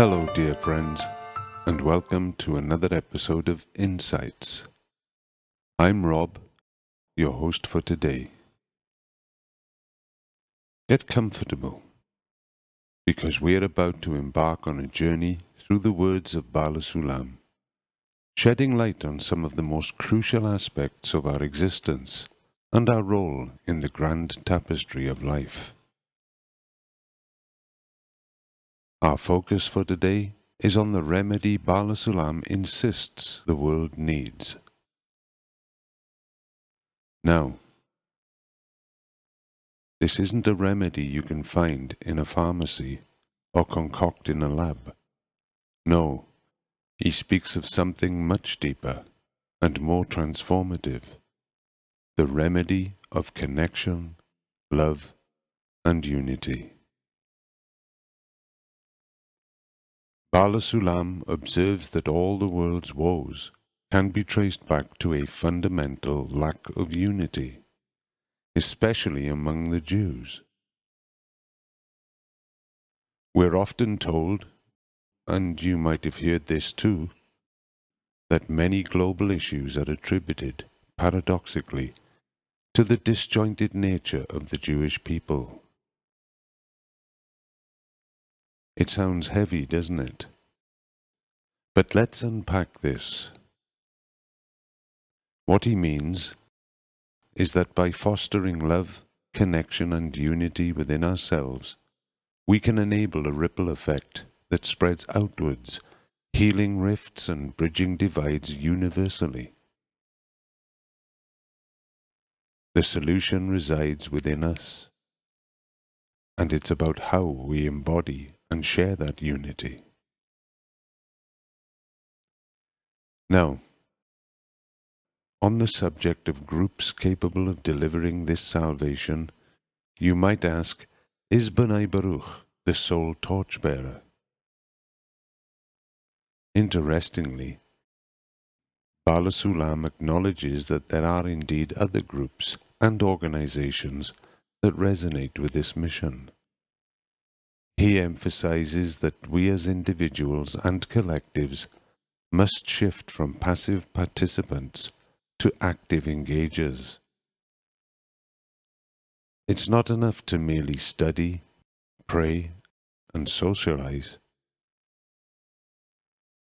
Hello, dear friends, and welcome to another episode of Insights. I'm Rob, your host for today. Get comfortable, because we're about to embark on a journey through the words of Baal HaSulam, shedding light on some of the most crucial aspects of our existence and our role in the grand tapestry of life. Our focus for today is on the remedy Baal HaSulam insists the world needs. Now, this isn't a remedy you can find in a pharmacy or concoct in a lab. No, he speaks of something much deeper and more transformative, the remedy of connection, love, and unity. Baal HaSulam observes that all the world's woes can be traced back to a fundamental lack of unity, especially among the Jews. We're often told, and you might have heard this too, that many global issues are attributed, paradoxically, to the disjointed nature of the Jewish people. It sounds heavy, doesn't it? But let's unpack this. What he means is that by fostering love, connection, and unity within ourselves, we can enable a ripple effect that spreads outwards, healing rifts and bridging divides universally. The solution resides within us, and it's about how we embody and share that unity. Now, on the subject of groups capable of delivering this salvation, you might ask, is Bnei Baruch the sole torchbearer? Interestingly, Baal HaSulam acknowledges that there are indeed other groups and organizations that resonate with this mission. He emphasizes that we as individuals and collectives must shift from passive participants to active engagers. It's not enough to merely study, pray, and socialize.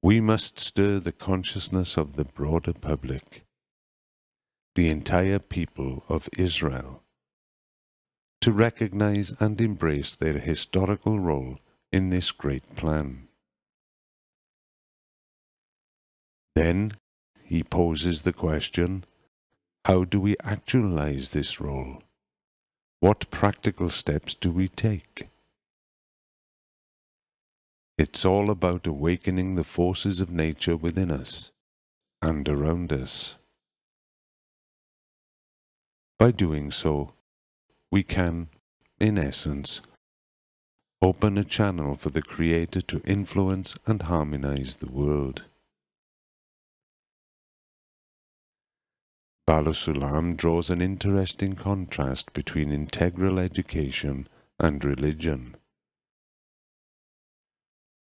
We must stir the consciousness of the broader public, the entire people of Israel, to recognize and embrace their historical role in this great plan. Then he poses the question, how do we actualize this role? What practical steps do we take? It's all about awakening the forces of nature within us and around us. By doing so, we can, in essence, open a channel for the Creator to influence and harmonize the world. Baal HaSulam draws an interesting contrast between integral education and religion.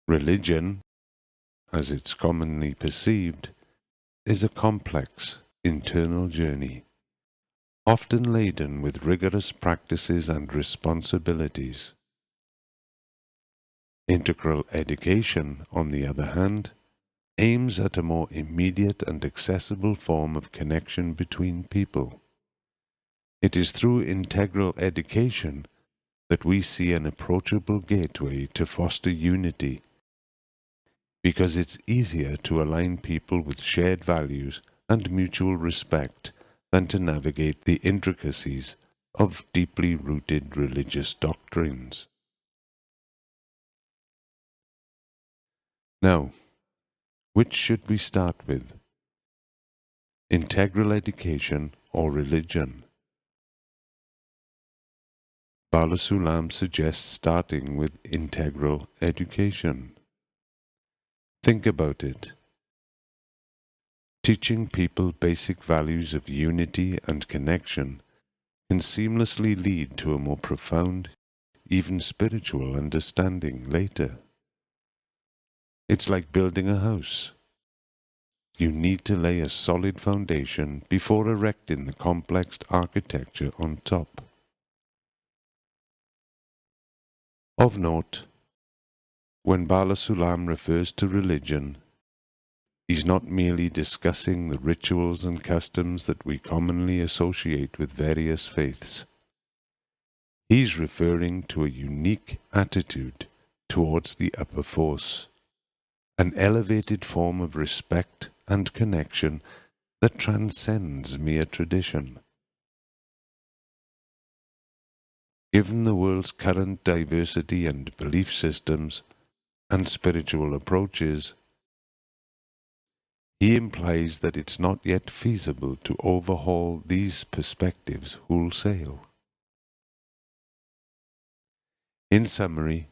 Religion, as it's commonly perceived, is a complex, internal journey, often laden with rigorous practices and responsibilities. Integral education, on the other hand, aims at a more immediate and accessible form of connection between people. It is through integral education that we see an approachable gateway to foster unity, because it's easier to align people with shared values and mutual respect than to navigate the intricacies of deeply rooted religious doctrines. Now, which should we start with? Integral education or religion? Baal HaSulam suggests starting with integral education. Think about it. Teaching people basic values of unity and connection can seamlessly lead to a more profound, even spiritual understanding later. It's like building a house. You need to lay a solid foundation before erecting the complex architecture on top. Of note, when Baal HaSulam refers to religion, he's not merely discussing the rituals and customs that we commonly associate with various faiths. He's referring to a unique attitude towards the upper force, an elevated form of respect and connection that transcends mere tradition. Given the world's current diversity and belief systems and spiritual approaches, he implies that it's not yet feasible to overhaul these perspectives wholesale. In summary,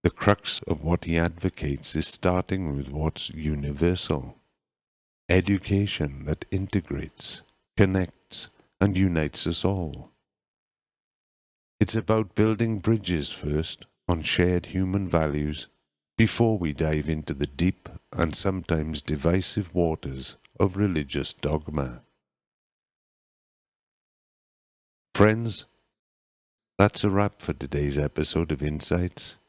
the crux of what he advocates is starting with what's universal: education that integrates, connects, and unites us all. It's about building bridges first on shared human values before we dive into the deep and sometimes divisive waters of religious dogma. Friends, that's a wrap for today's episode of Insights.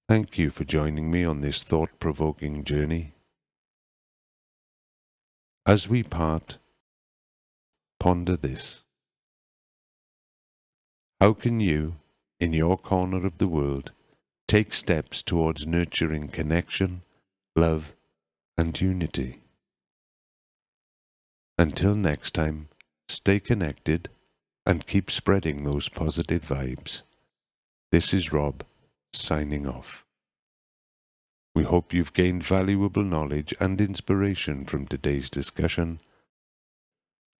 Thank you for joining me on this thought-provoking journey. As we part, ponder this. How can you, in your corner of the world, take steps towards nurturing connection, love, and unity? Until next time, stay connected and keep spreading those positive vibes. This is Rob, signing off. We hope you've gained valuable knowledge and inspiration from today's discussion.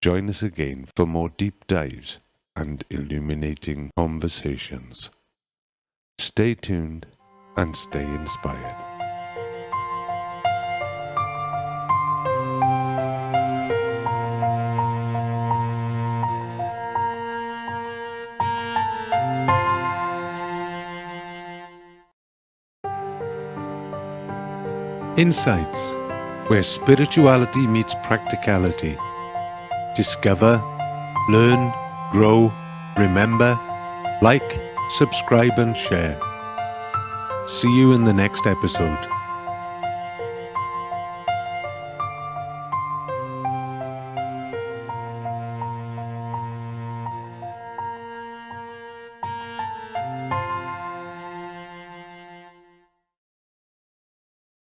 Join us again for more deep dives and illuminating conversations. Stay tuned and stay inspired. Insights, where spirituality meets practicality. Discover, learn, grow, remember, like, subscribe and share. See you in the next episode.